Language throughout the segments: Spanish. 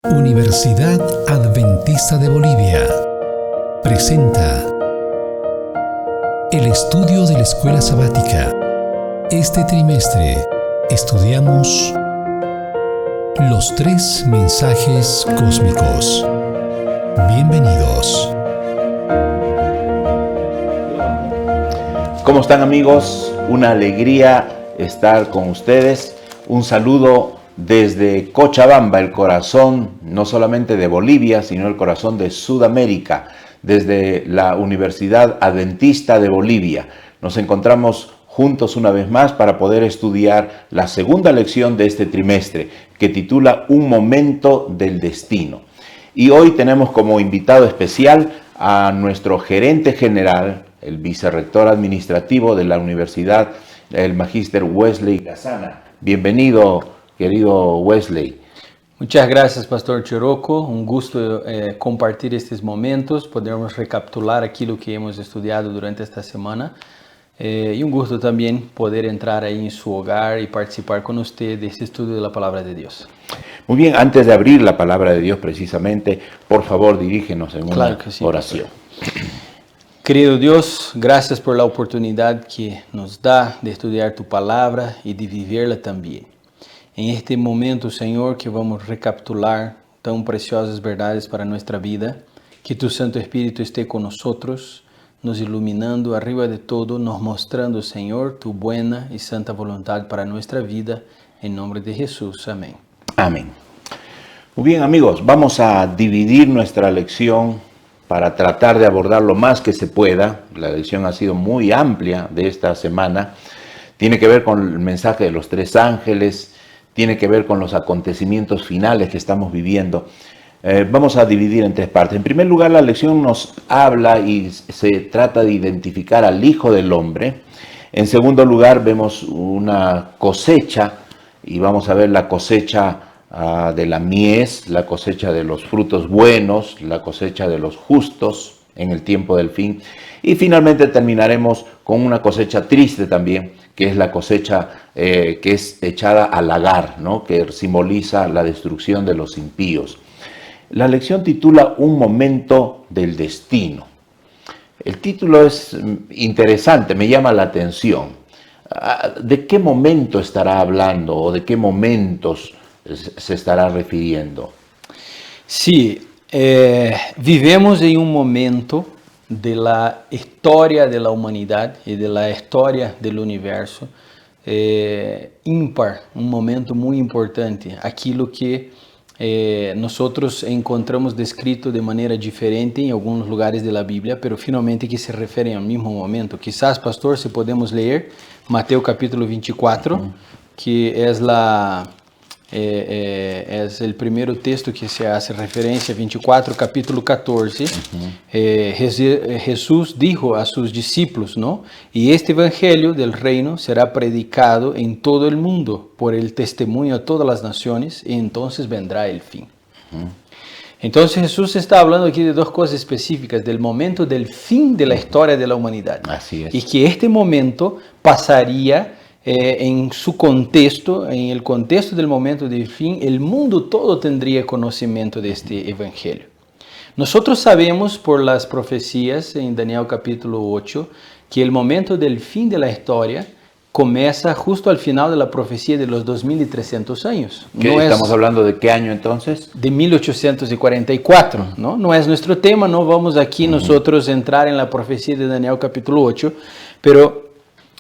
Universidad Adventista de Bolivia presenta el estudio de la Escuela Sabática. Este trimestre estudiamos los 3 mensajes cósmicos. Bienvenidos. ¿Cómo están, amigos? Una alegría estar con ustedes. Un saludo desde Cochabamba, el corazón no solamente de Bolivia, sino el corazón de Sudamérica, desde la Universidad Adventista de Bolivia. Nos encontramos juntos una vez más para poder estudiar la segunda lección de este trimestre, que titula Un momento del destino. Y hoy tenemos como invitado especial a nuestro gerente general, el vicerrector administrativo de la universidad, el magíster Wesley Gazana. Bienvenido, querido Wesley. Muchas gracias, Pastor Chirocco. Un gusto compartir estos momentos, podermos recapitular aquilo que hemos estudiado durante esta semana. Y un gusto también poder entrar ahí en su hogar y participar con usted de este estudio de la Palabra de Dios. Muy bien, antes de abrir la Palabra de Dios precisamente, por favor dirígenos en una oración. Querido Dios, gracias por la oportunidad que nos da de estudiar tu Palabra y de viverla también. En este momento, Señor, que vamos a recapitular tan preciosas verdades para nuestra vida, que tu Santo Espíritu esté con nosotros, nos iluminando arriba de todo, nos mostrando, Señor, tu buena y santa voluntad para nuestra vida, en nombre de Jesús. Amén. Amén. Muy bien, amigos, vamos a dividir nuestra lección para tratar de abordar lo más que se pueda. La lección ha sido muy amplia de esta semana. Tiene que ver con el mensaje de los 3 ángeles, tiene que ver con los acontecimientos finales que estamos viviendo. Vamos a dividir en 3 partes. En primer lugar, la lección nos habla y se trata de identificar al Hijo del Hombre. En segundo lugar, vemos una cosecha y vamos a ver la cosecha de la mies, la cosecha de los frutos buenos, la cosecha de los justos en el tiempo del fin. Y finalmente terminaremos con una cosecha triste también, que es la cosecha que es echada al lagar, ¿no? Que simboliza la destrucción de los impíos. La lección titula Un momento del destino. El título es interesante, me llama la atención. ¿De qué momento estará hablando o de qué momentos se estará refiriendo? Sí, vivemos en un momento de la historia de la humanidad y de la historia del universo ímpar, un momento muy importante, aquilo que nosotros encontramos descrito de manera diferente en algunos lugares de la Biblia, pero finalmente que se refieren al mismo momento. Quizás, pastor, si podemos leer Mateo capítulo 24, que es es el primer texto que se hace referencia, 24, capítulo 14. Jesús dijo a sus discípulos, ¿no? Y este evangelio del reino será predicado en todo el mundo por el testimonio a todas las naciones y entonces vendrá el fin. Entonces Jesús está hablando aquí de 2 cosas específicas, del momento del fin de la historia de la humanidad. Así es. Y que este momento pasaría en su contexto, en el contexto del momento del fin, el mundo todo tendría conocimiento de este evangelio. Nosotros sabemos por las profecías en Daniel capítulo 8 que el momento del fin de la historia comienza justo al final de la profecía de los 2300 años. ¿Estamos hablando de qué año entonces? De 1844, ¿no? No es nuestro tema, no vamos aquí nosotros a entrar en la profecía de Daniel capítulo 8, pero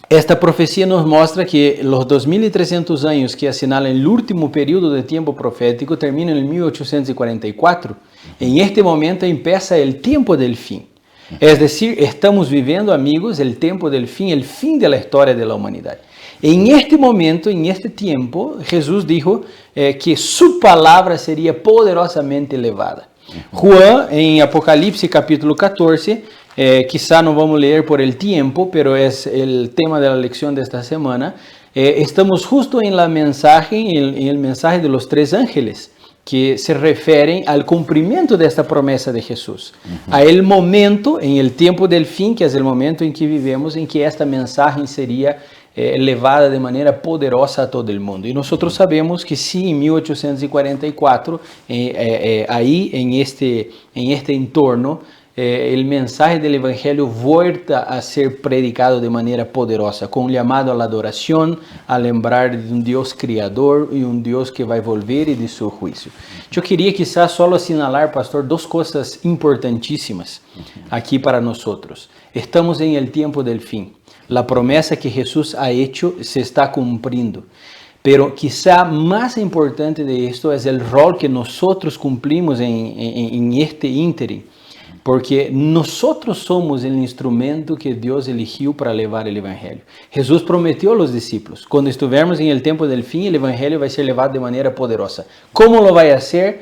esta profecía nos muestra que los 2300 años que asinalan el último periodo de tiempo profético terminan en 1844. En este momento empieza el tiempo del fin. Es decir, estamos viviendo, amigos, el tiempo del fin, el fin de la historia de la humanidad. En este momento, en este tiempo, Jesús dijo que su palabra sería poderosamente elevada. Juan, en Apocalipsis capítulo 14, quizá no vamos a leer por el tiempo, pero es el tema de la lección de esta semana. Estamos justo en el mensaje de los 3 ángeles, que se refieren al cumplimiento de esta promesa de Jesús. A el momento, en el tiempo del fin, que es el momento en que vivemos, en que esta mensaje sería levada de manera poderosa a todo el mundo. Y nosotros sabemos que sí, en 1844, ahí en este entorno, el mensaje del Evangelio vuelta a ser predicado de manera poderosa, con un llamado a la adoración, a lembrar de un Dios criador y un Dios que va a volver y de su juicio. Yo quería quizás solo señalar, pastor, dos cosas importantísimas aquí para nosotros. Estamos en el tiempo del fin. La promesa que Jesús ha hecho se está cumpliendo. Pero quizá más importante de esto es el rol que nosotros cumplimos en este ínterin. Porque nosotros somos el instrumento que Dios eligió para llevar el Evangelio. Jesús prometió a los discípulos, cuando estuviéramos en el tiempo del fin, el Evangelio va a ser llevado de manera poderosa. ¿Cómo lo va a hacer?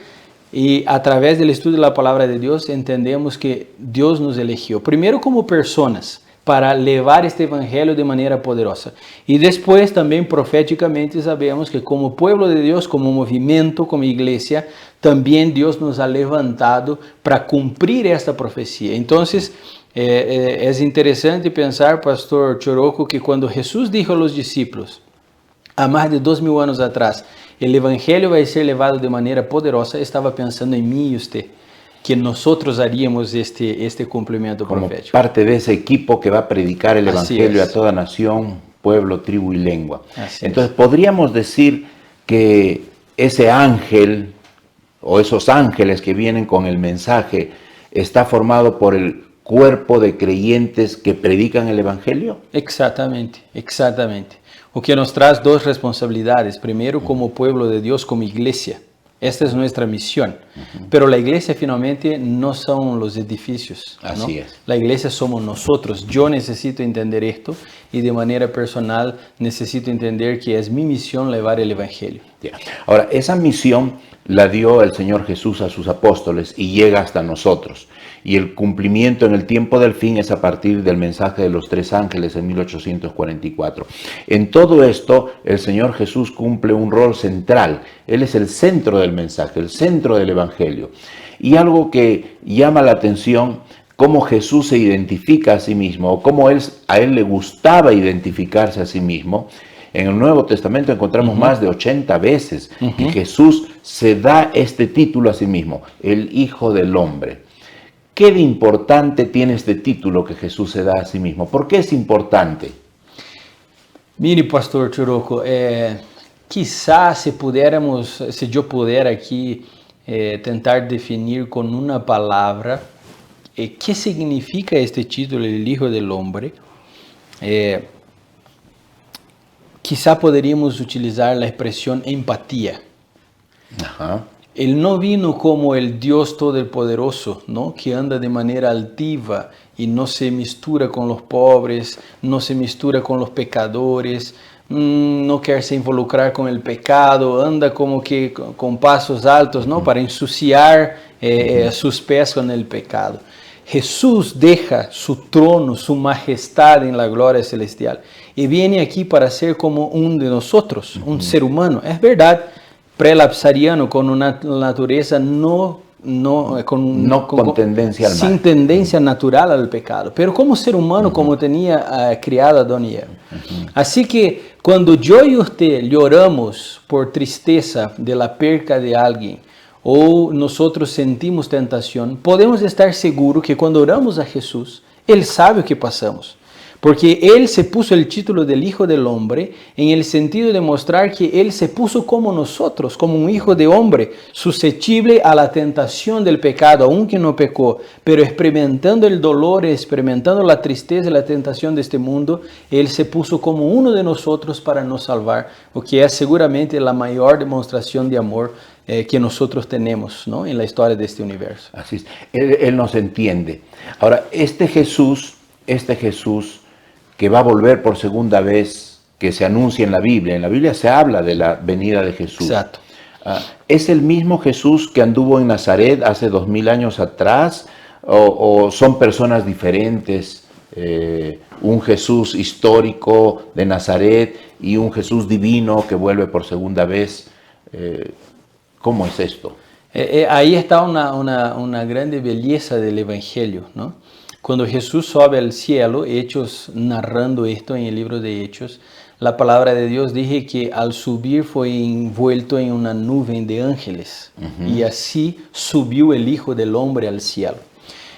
Y a través del estudio de la palabra de Dios entendemos que Dios nos eligió, primero como personas, para levar este evangelio de manera poderosa. Y después también proféticamente sabemos que como pueblo de Dios, como movimiento, como iglesia, también Dios nos ha levantado para cumplir esta profecía. Entonces, es interesante pensar, pastor Choroco, que cuando Jesús dijo a los discípulos, a más de 2000 años atrás, el evangelio va a ser llevado de manera poderosa, estaba pensando en mí y usted, que nosotros haríamos este cumplimiento profético. Como parte de ese equipo que va a predicar el evangelio a toda nación, pueblo, tribu y lengua. Entonces, podríamos decir que ese ángel o esos ángeles que vienen con el mensaje está formado por el cuerpo de creyentes que predican el evangelio. Exactamente, exactamente. O que nos trae dos responsabilidades. Primero, como pueblo de Dios, como iglesia. Esta es nuestra misión. Pero la iglesia finalmente no son los edificios. Así ¿no? es. La iglesia somos nosotros. Yo necesito entender esto y de manera personal necesito entender que es mi misión llevar el evangelio. Ahora, esa misión la dio el Señor Jesús a sus apóstoles y llega hasta nosotros. Y el cumplimiento en el tiempo del fin es a partir del mensaje de los 3 ángeles en 1844. En todo esto, el Señor Jesús cumple un rol central. Él es el centro del mensaje, el centro del evangelio. Y algo que llama la atención, cómo Jesús se identifica a sí mismo, o cómo a él le gustaba identificarse a sí mismo. En el Nuevo Testamento encontramos más de 80 veces que Jesús se da este título a sí mismo, el Hijo del Hombre. ¿Qué de importante tiene este título que Jesús se da a sí mismo? ¿Por qué es importante? Mire, pastor Choroco, quizás si yo pudiera aquí tentar definir con una palabra qué significa este título, el Hijo del Hombre, quizá podríamos utilizar la expresión empatía. Ajá. Él no vino como el Dios Todopoderoso, ¿no? Que anda de manera altiva y no se mistura con los pobres, no se mistura con los pecadores, no quiere se involucrar con el pecado, anda como que con pasos altos, ¿no? Para ensuciar sus pies con el pecado. Jesús deja su trono, su majestad en la gloria celestial y viene aquí para ser como uno de nosotros, un ser humano. Es verdad, prelapsariano, con una naturaleza con tendencia al mal. Sin tendencia natural al pecado, pero como ser humano, como tenía criado Adán y Eva. Así que cuando yo y usted lloramos por tristeza de la pérdida de alguien, o nosotros sentimos tentación, podemos estar seguros que cuando oramos a Jesús, Él sabe o que pasamos. Porque Él se puso el título del Hijo del Hombre en el sentido de mostrar que Él se puso como nosotros, como un hijo de hombre, susceptible a la tentación del pecado, aunque no pecó, pero experimentando el dolor, experimentando la tristeza y la tentación de este mundo, Él se puso como uno de nosotros para nos salvar, o que es seguramente la mayor demostración de amor que nosotros tenemos, ¿no? En la historia de este universo. Así es. Él nos entiende. Ahora, este Jesús que va a volver por segunda vez, que se anuncia en la Biblia se habla de la venida de Jesús. Exacto. ¿Es el mismo Jesús que anduvo en Nazaret hace 2000 años atrás? ¿O son personas diferentes? Un Jesús histórico de Nazaret y un Jesús divino que vuelve por segunda vez. ¿Cómo es esto? Ahí está una grande belleza del Evangelio, ¿no? Cuando Jesús sobe al cielo, Hechos narrando esto en el libro de Hechos, la palabra de Dios dice que al subir fue envuelto en una nube de ángeles y así subió el Hijo del Hombre al cielo.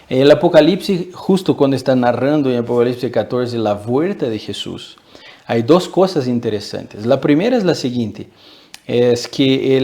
El Apocalipsis, justo cuando está narrando en Apocalipsis 14 la vuelta de Jesús, hay dos cosas interesantes. La primera es la siguiente, es que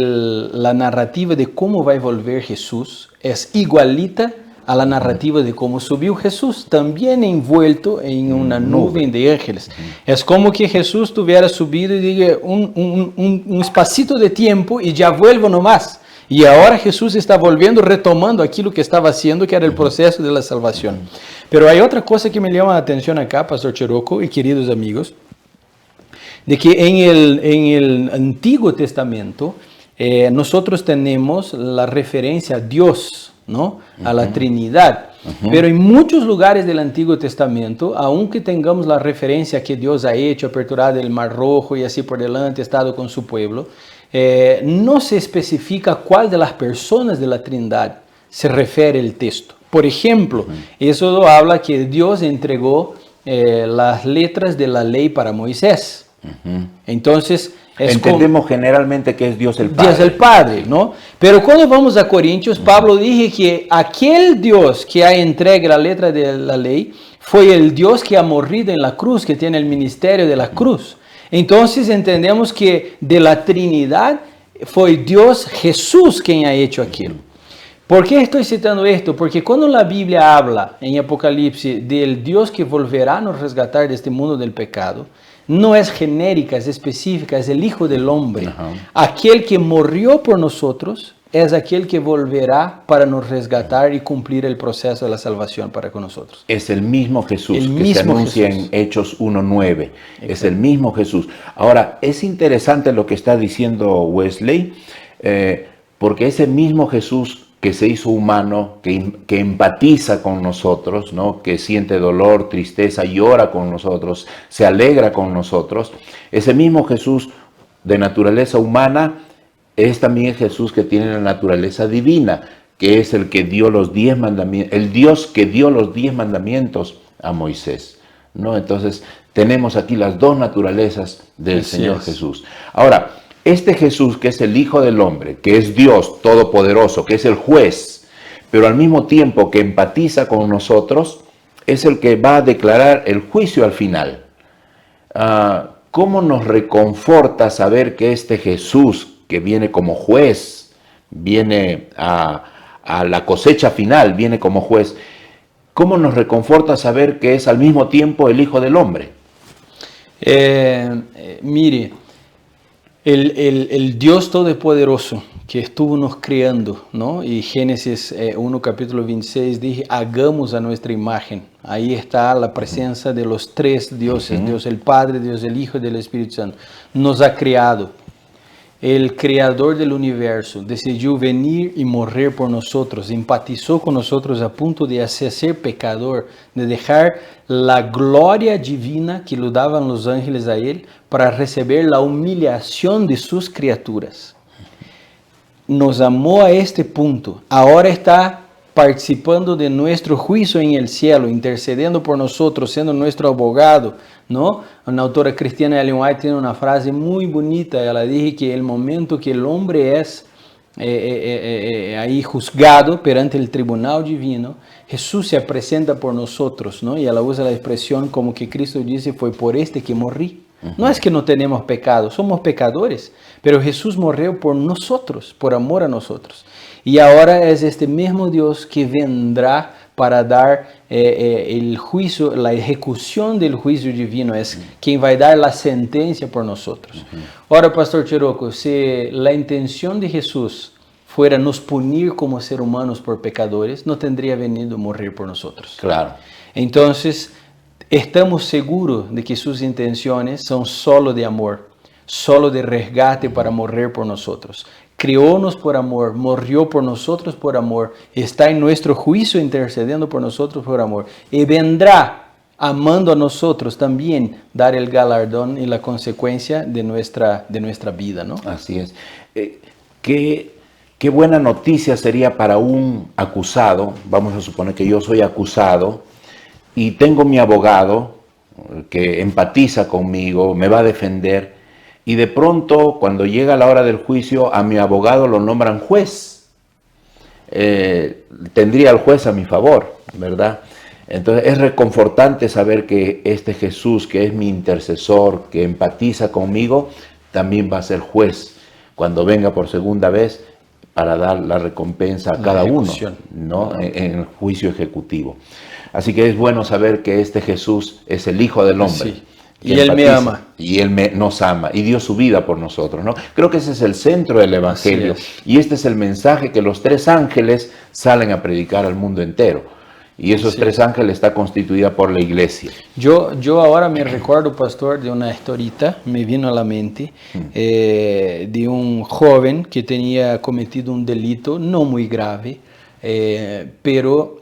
la narrativa de cómo va a volver Jesús es igualita a la narrativa de cómo subió Jesús, también envuelto en una nube de ángeles. Es como que Jesús tuviera subido y diga un espacito de tiempo y ya vuelvo nomás. Y ahora Jesús está volviendo, retomando aquello que estaba haciendo, que era el proceso de la salvación. Pero hay otra cosa que me llama la atención acá, Pastor Cherocco y queridos amigos, de que en el Antiguo Testamento nosotros tenemos la referencia a Dios, ¿no? A la Trinidad. Pero en muchos lugares del Antiguo Testamento, aunque tengamos la referencia que Dios ha hecho, aperturado el Mar Rojo y así por delante, ha estado con su pueblo, no se especifica cuál de las personas de la Trinidad se refiere el texto. Por ejemplo, eso habla que Dios entregó las letras de la ley para Moisés. Entonces, entendemos generalmente que es Dios el Padre. Dios el Padre, ¿no? Pero cuando vamos a Corintios, Pablo dice que aquel Dios que ha entregado la letra de la ley fue el Dios que ha morido en la cruz, que tiene el ministerio de la cruz. Entonces entendemos que de la Trinidad fue Dios Jesús quien ha hecho aquello. ¿Por qué estoy citando esto? Porque cuando la Biblia habla en Apocalipsis del Dios que volverá a nos resgatar de este mundo del pecado, no es genérica, es específica, es el Hijo del Hombre. Aquel que murió por nosotros es aquel que volverá para nos resgatar y cumplir el proceso de la salvación para con nosotros. Es el mismo Jesús que se anuncia en Hechos 1:9. Es el mismo Jesús. Ahora, es interesante lo que está diciendo Wesley, porque ese mismo Jesús que se hizo humano, que empatiza con nosotros, ¿no? Que siente dolor, tristeza, llora con nosotros, se alegra con nosotros. Ese mismo Jesús de naturaleza humana es también Jesús que tiene la naturaleza divina, que es el que dio los 10 mandamientos, el Dios que dio los 10 mandamientos a Moisés, ¿no? Entonces tenemos aquí las dos naturalezas del Señor Jesús. Ahora, este Jesús, que es el Hijo del Hombre, que es Dios Todopoderoso, que es el juez, pero al mismo tiempo que empatiza con nosotros, es el que va a declarar el juicio al final. ¿Cómo nos reconforta saber que este Jesús, que viene como juez, viene a la cosecha final, viene como juez, cómo nos reconforta saber que es al mismo tiempo el Hijo del Hombre? Mire, el Dios Todopoderoso que estuvo nos creando, ¿no? Y Génesis 1, capítulo 26, dice, hagamos a nuestra imagen. Ahí está la presencia de los tres dioses, Dios el Padre, Dios el Hijo y del Espíritu Santo. Nos ha creado. El creador del universo decidió venir y morir por nosotros, empatizó con nosotros a punto de hacer ser pecador, de dejar la gloria divina que le daban los ángeles a él para recibir la humillación de sus criaturas. Nos amó a este punto, ahora está participando de nuestro juicio en el cielo, intercediendo por nosotros, siendo nuestro abogado, ¿no? Una autora cristiana, Ellen White, tiene una frase muy bonita. Ella dice que el momento que el hombre es ahí juzgado perante el tribunal divino, Jesús se presenta por nosotros, ¿no? Y ella usa la expresión como que Cristo dice, fue por este que morí. No es que no tenemos pecado, somos pecadores, pero Jesús murió por nosotros, por amor a nosotros. Y ahora es este mismo Dios que vendrá para dar el juicio, la ejecución del juicio divino, es quien va a dar la sentencia por nosotros. Ahora, Pastor Cherocco, si la intención de Jesús fuera nos punir como seres humanos por pecadores, no tendría venido a morir por nosotros. Claro. Entonces, estamos seguros de que sus intenciones son solo de amor, solo de resgate para morir por nosotros. Creónos por amor, murió por nosotros por amor, está en nuestro juicio intercediendo por nosotros por amor, y vendrá amando a nosotros también dar el galardón y la consecuencia de nuestra vida, ¿no? Así es. Qué buena noticia sería para un acusado, vamos a suponer que yo soy acusado, y tengo mi abogado que empatiza conmigo, me va a defender, y de pronto cuando llega la hora del juicio a mi abogado lo nombran juez. Tendría al juez a mi favor, ¿verdad? Entonces es reconfortante saber que este Jesús, que es mi intercesor, que empatiza conmigo, también va a ser juez cuando venga por segunda vez para dar la recompensa a cada uno, ¿no? En el juicio ejecutivo. Así que es bueno saber que este Jesús es el Hijo del Hombre. Sí. Y Él me ama. Y Él nos ama y dio su vida por nosotros, ¿no? Creo que ese es el centro del Evangelio. Y este es el mensaje que los 3 ángeles salen a predicar al mundo entero. Y esos 3 ángeles está constituida por la iglesia. Yo ahora me recuerdo, pastor, de una historita, me vino a la mente, de un joven que tenía cometido un delito no muy grave, pero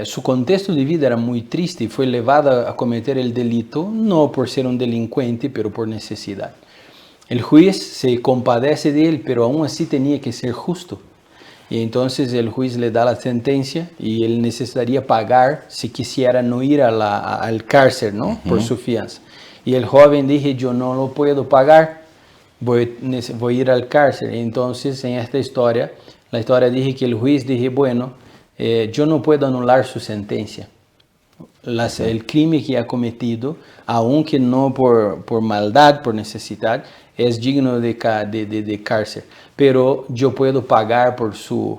su contexto de vida era muy triste y fue llevado a cometer el delito, no por ser un delincuente, pero por necesidad. El juez se compadece de él, pero aún así tenía que ser justo. Y entonces el juez le da la sentencia y él necesitaría pagar si quisiera no ir al cárcel, ¿no? Por su fianza. Y el joven dije, yo no lo puedo pagar, voy a ir al cárcel. Y entonces en esta historia, la historia dije que el juez dije, bueno, yo no puedo anular su sentencia. El crimen que ha cometido, aunque no por maldad, por necesidad, es digno de cárcel. Pero yo puedo pagar por su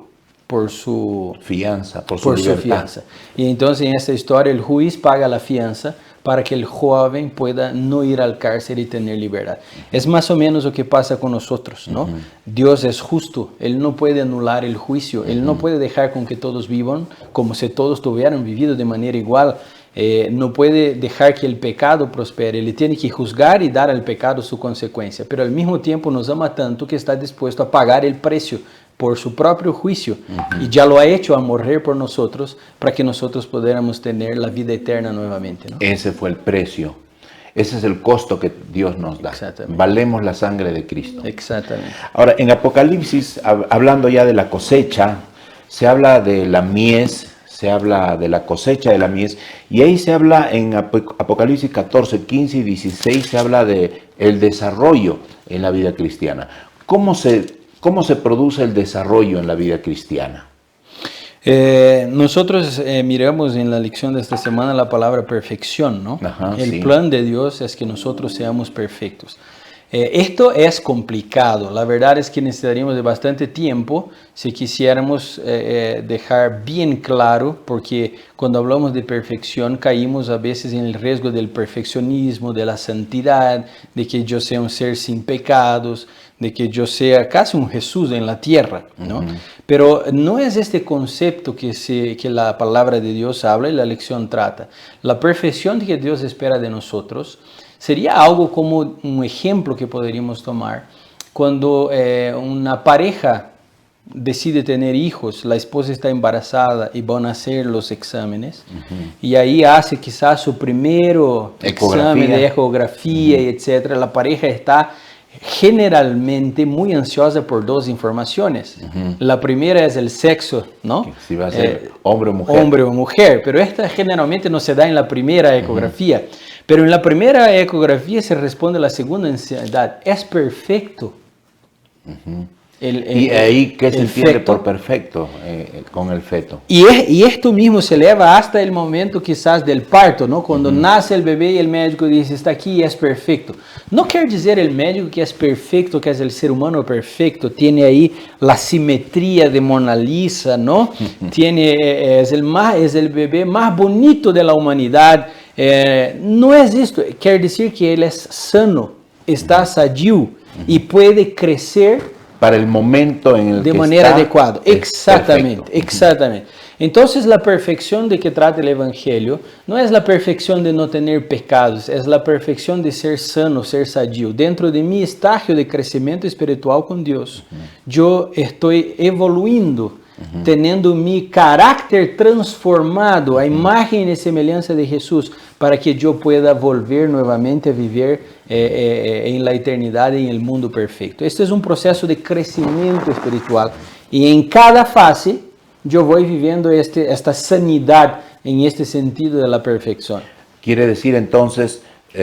fianza, por su fianza. Y entonces en esta historia el juez paga la fianza para que el joven pueda no ir al cárcel y tener libertad. Es más o menos lo que pasa con nosotros, ¿no? Dios es justo, Él no puede anular el juicio, Él no puede dejar con que todos vivan como si todos tuvieran vivido de manera igual. No puede dejar que el pecado prospere, Él tiene que juzgar y dar al pecado su consecuencia, pero al mismo tiempo nos ama tanto que está dispuesto a pagar el precio por su propio juicio y ya lo ha hecho a morir por nosotros para que nosotros pudiéramos tener la vida eterna nuevamente, ¿no? Ese fue el precio, ese es el costo que Dios nos da. Valemos la sangre de Cristo. Exactamente. Ahora, en Apocalipsis, hablando ya de la cosecha, se habla de la mies, se habla de la cosecha de la mies, y ahí se habla en Apocalipsis 14, 15 y 16, se habla de el desarrollo en la vida cristiana. ¿Cómo se produce el desarrollo en la vida cristiana? Nosotros miramos en la lección de esta semana la palabra perfección, ¿no? El plan de Dios es que nosotros seamos perfectos. Esto es complicado, la verdad es que necesitaríamos de bastante tiempo si quisiéramos dejar bien claro, porque cuando hablamos de perfección caímos a veces en el riesgo del perfeccionismo, de la santidad, de que yo sea un ser sin pecados, de que yo sea casi un Jesús en la tierra, ¿no? Pero no es este concepto que la palabra de Dios habla y la lección trata. La perfección que Dios espera de nosotros sería algo como un ejemplo que podríamos tomar cuando una pareja decide tener hijos, la esposa está embarazada y van a hacer los exámenes y ahí hace quizás su primero examen de ecografía, etc. La pareja está generalmente muy ansiosa por 2 informaciones. La primera es el sexo, ¿no? Si va a ser hombre o mujer. Hombre o mujer, pero esta generalmente no se da en la primera ecografía. Pero en la primera ecografía se responde a la segunda ansiedad. ¿Es perfecto? ¿Y ahí qué se entiende por perfecto con el feto? Y esto mismo se eleva hasta el momento quizás del parto, ¿no? Cuando nace el bebé y el médico dice, está aquí y es perfecto. No quiere decir el médico que es perfecto, que es el ser humano perfecto, tiene ahí la simetría de Mona Lisa, ¿no? Es el bebé más bonito de la humanidad. No es esto, quiere decir que él es sano, está sadio y puede crecer para el momento en el que de manera está adecuada. Exactamente. Entonces la perfección de que trata el Evangelio no es la perfección de no tener pecados, es la perfección de ser sano, ser sadio. Dentro de mi estágio de crecimiento espiritual con Dios, yo estoy evoluindo, teniendo mi carácter transformado a imagen y semejanza de Jesús, para que yo pueda volver nuevamente a vivir en la eternidad y en el mundo perfecto. Este es un proceso de crecimiento espiritual y en cada fase yo voy viviendo esta sanidad en este sentido de la perfección. Quiere decir entonces,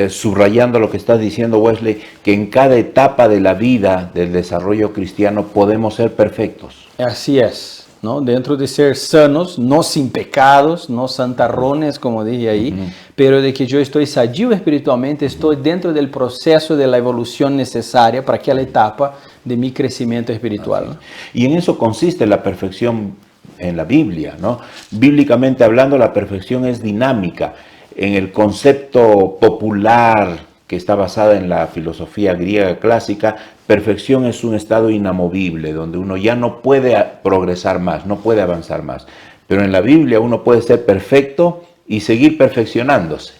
subrayando lo que estás diciendo, Wesley, que en cada etapa de la vida del desarrollo cristiano podemos ser perfectos. Así es, ¿no? Dentro de ser sanos, no sin pecados, no santarrones, como dije ahí, pero de que yo estoy sadio espiritualmente, estoy dentro del proceso de la evolución necesaria para aquella etapa de mi crecimiento espiritual, ¿no? Y en eso consiste la perfección en la Biblia, ¿no? Bíblicamente hablando, la perfección es dinámica. En el concepto popular que está basada en la filosofía griega clásica, perfección es un estado inamovible, donde uno ya no puede progresar más, no puede avanzar más. Pero en la Biblia uno puede ser perfecto y seguir perfeccionándose,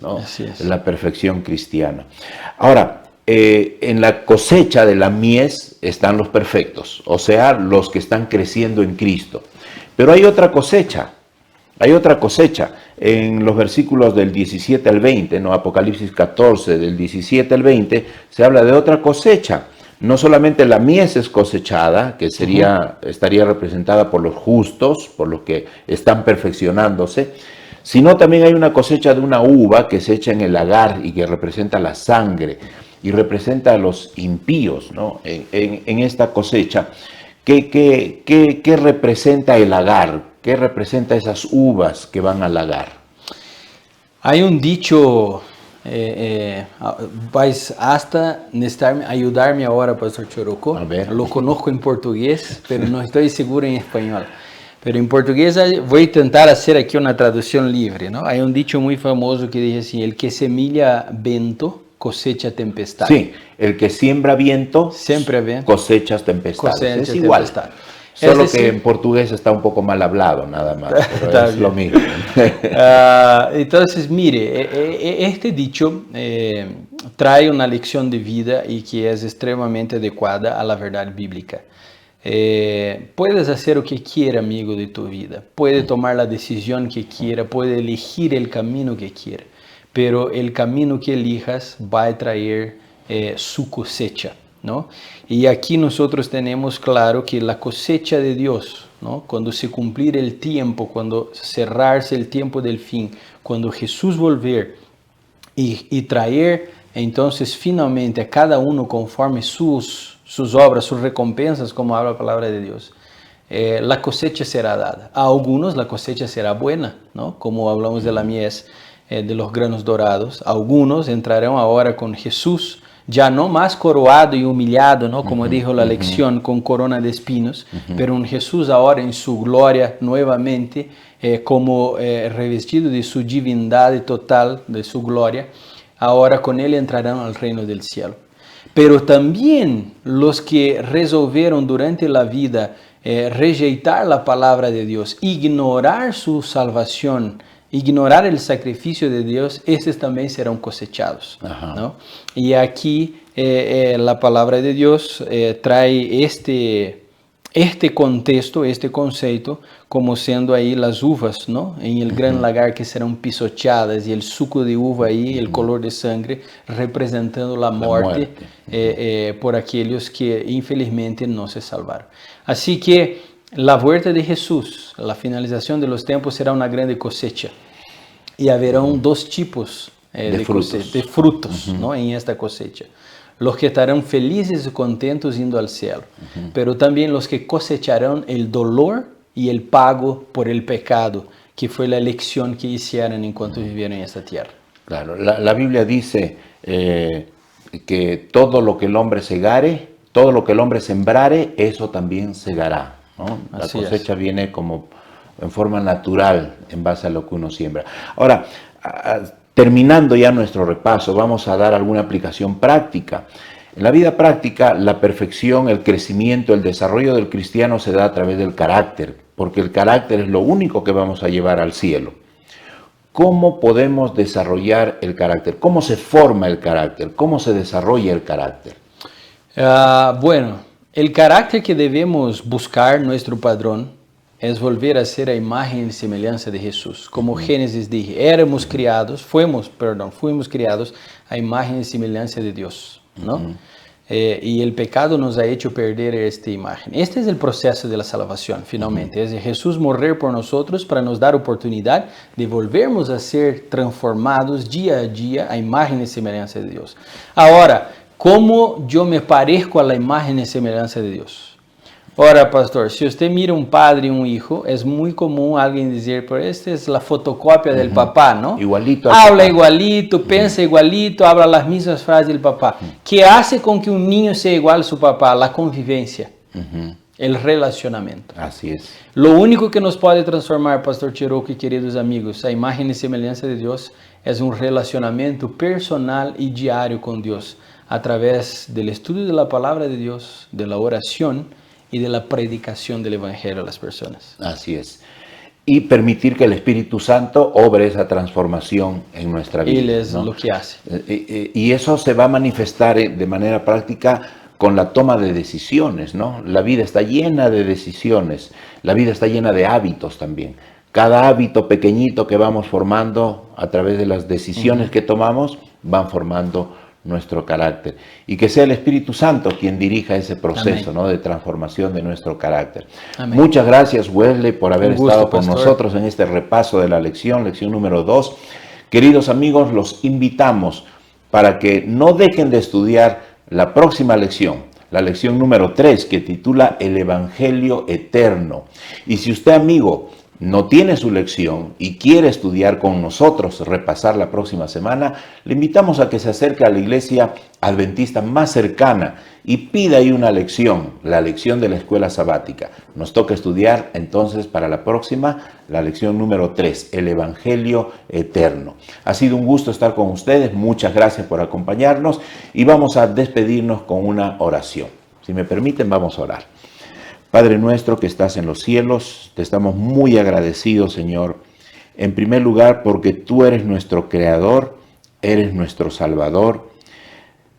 ¿no? Así es. La perfección cristiana. Ahora, en la cosecha de la mies están los perfectos, o sea, los que están creciendo en Cristo. Pero hay otra cosecha. Hay otra cosecha en los versículos del 17 al 20, ¿no? Apocalipsis 14, del 17 al 20, se habla de otra cosecha. No solamente la mies es cosechada, que estaría representada por los justos, por los que están perfeccionándose, sino también hay una cosecha de una uva que se echa en el lagar y que representa la sangre y representa a los impíos, ¿no? En esta cosecha. ¿Qué representa el lagar? ¿Qué representa esas uvas que van al lagar? Hay un dicho, vais hasta necesitar ayudarme ahora, Pastor Choroco. A ver. Lo conozco en portugués, pero no estoy seguro en español. Pero en portugués voy a intentar hacer aquí una traducción libre, ¿no? Hay un dicho muy famoso que dice así: el que semilla viento cosecha tempestad. Sí, el que siembra viento siempre ve cosechas tempestades. Cosecha es igual. Tempestad. Solo es que decir, en portugués está un poco mal hablado, nada más. Pero es bien. lo mismo. Entonces, mire, este dicho trae una lección de vida y que es extremadamente adecuada a la verdad bíblica. Puedes hacer lo que quiera, amigo, de tu vida. Puedes tomar la decisión que quiera, puedes elegir el camino que quiera. Pero el camino que elijas va a traer su cosecha, ¿no? Y aquí nosotros tenemos claro que la cosecha de Dios, ¿no? Cuando se cumplir el tiempo, cuando cerrarse el tiempo del fin, cuando Jesús volver y traer entonces finalmente a cada uno conforme sus obras, sus recompensas, como habla la palabra de Dios, la cosecha será dada. A algunos la cosecha será buena, ¿no? Como hablamos de la mies, de los granos dorados. Algunos entrarán ahora con Jesús, ya no más coroado y humillado, ¿no? Como dijo la lección, con corona de espinos, pero un Jesús ahora en su gloria nuevamente, como revestido de su divindad total, de su gloria. Ahora con él entrarán al reino del cielo. Pero también los que resolvieron durante la vida rejeitar la palabra de Dios, ignorar su salvación, ignorar el sacrificio de Dios, estos también serán cosechados, ¿no? Y aquí la palabra de Dios trae este contexto, este concepto, como siendo ahí las uvas, ¿no? En el gran lagar que serán pisoteadas y el suco de uva ahí, el color de sangre, representando la muerte. Por aquellos que infelizmente no se salvaron. Así que la vuelta de Jesús, la finalización de los tiempos, será una grande cosecha. Y haberán dos tipos de frutos, ¿no? En esta cosecha. Los que estarán felices y contentos yendo al cielo, pero también los que cosecharán el dolor y el pago por el pecado, que fue la elección que hicieron en cuanto vivieron en esta tierra. Claro, la Biblia dice que todo lo que el hombre segare, todo lo que el hombre sembrare, eso también segará, ¿no? La cosecha viene como en forma natural en base a lo que uno siembra. Ahora, terminando ya nuestro repaso, vamos a dar alguna aplicación práctica. En la vida práctica, la perfección, el crecimiento, el desarrollo del cristiano se da a través del carácter, porque el carácter es lo único que vamos a llevar al cielo. ¿Cómo podemos desarrollar el carácter? ¿Cómo se forma el carácter? ¿Cómo se desarrolla el carácter? Bueno, el carácter que debemos buscar, nuestro padrón, es volver a ser a imagen y semejanza de Jesús. Como Génesis dije, fuimos criados a imagen y semejanza de Dios, ¿no? y el pecado nos ha hecho perder esta imagen. Este es el proceso de la salvación, finalmente. Es de Jesús morir por nosotros para nos dar oportunidad de volvermos a ser transformados día a día a imagen y semejanza de Dios. Ahora, ¿cómo yo me parezco a la imagen y semejanza de Dios? Ahora, pastor, si usted mira un padre y un hijo, es muy común alguien decir, pero esta es la fotocopia del papá, ¿no? Igualito. Habla igualito, piensa igualito, habla las mismas frases del papá. ¿Qué hace con que un niño sea igual a su papá? La convivencia, el relacionamiento. Así es. Lo único que nos puede transformar, pastor Cherokee, queridos amigos, a imagen y semejanza de Dios, es un relacionamiento personal y diario con Dios, a través del estudio de la palabra de Dios, de la oración, y de la predicación del Evangelio a las personas. Así es. Y permitir que el Espíritu Santo obre esa transformación en nuestra vida. Él es, ¿no? lo que hace. Y eso se va a manifestar de manera práctica con la toma de decisiones, ¿no? La vida está llena de decisiones, la vida está llena de hábitos también. Cada hábito pequeñito que vamos formando a través de las decisiones que tomamos van formando nuestro carácter, y que sea el Espíritu Santo quien dirija ese proceso, ¿no?, de transformación de nuestro carácter. Amén. Muchas gracias, Wesley, por haber estado con pastor. nosotros en este repaso de la lección número 2. Queridos amigos, los invitamos para que no dejen de estudiar la próxima lección, la lección número 3, que titula El Evangelio Eterno. Y si usted, amigo, no tiene su lección y quiere estudiar con nosotros, repasar la próxima semana, le invitamos a que se acerque a la iglesia adventista más cercana y pida ahí una lección, la lección de la escuela sabática. Nos toca estudiar entonces para la próxima la lección número 3, el Evangelio Eterno. Ha sido un gusto estar con ustedes, muchas gracias por acompañarnos y vamos a despedirnos con una oración. Si me permiten, vamos a orar. Padre nuestro que estás en los cielos, te estamos muy agradecidos, Señor, en primer lugar porque tú eres nuestro Creador, eres nuestro Salvador,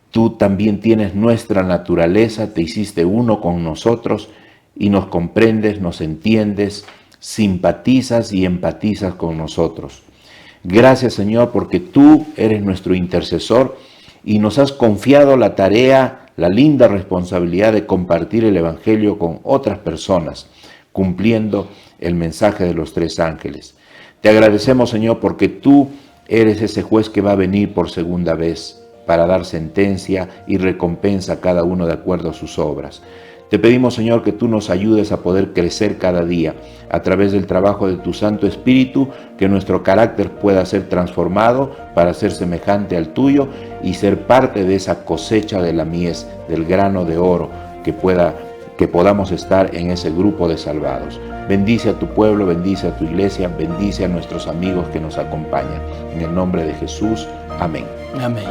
tú también tienes nuestra naturaleza, te hiciste uno con nosotros y nos comprendes, nos entiendes, simpatizas y empatizas con nosotros. Gracias, Señor, porque tú eres nuestro intercesor y nos has confiado la tarea, la linda responsabilidad de compartir el Evangelio con otras personas, cumpliendo el mensaje de los 3 ángeles. Te agradecemos, Señor, porque tú eres ese juez que va a venir por segunda vez para dar sentencia y recompensa a cada uno de acuerdo a sus obras. Te pedimos, Señor, que tú nos ayudes a poder crecer cada día a través del trabajo de tu Santo Espíritu, que nuestro carácter pueda ser transformado para ser semejante al tuyo y ser parte de esa cosecha de la mies, del grano de oro, que podamos estar en ese grupo de salvados. Bendice a tu pueblo, bendice a tu iglesia, bendice a nuestros amigos que nos acompañan. En el nombre de Jesús, amén. Amén.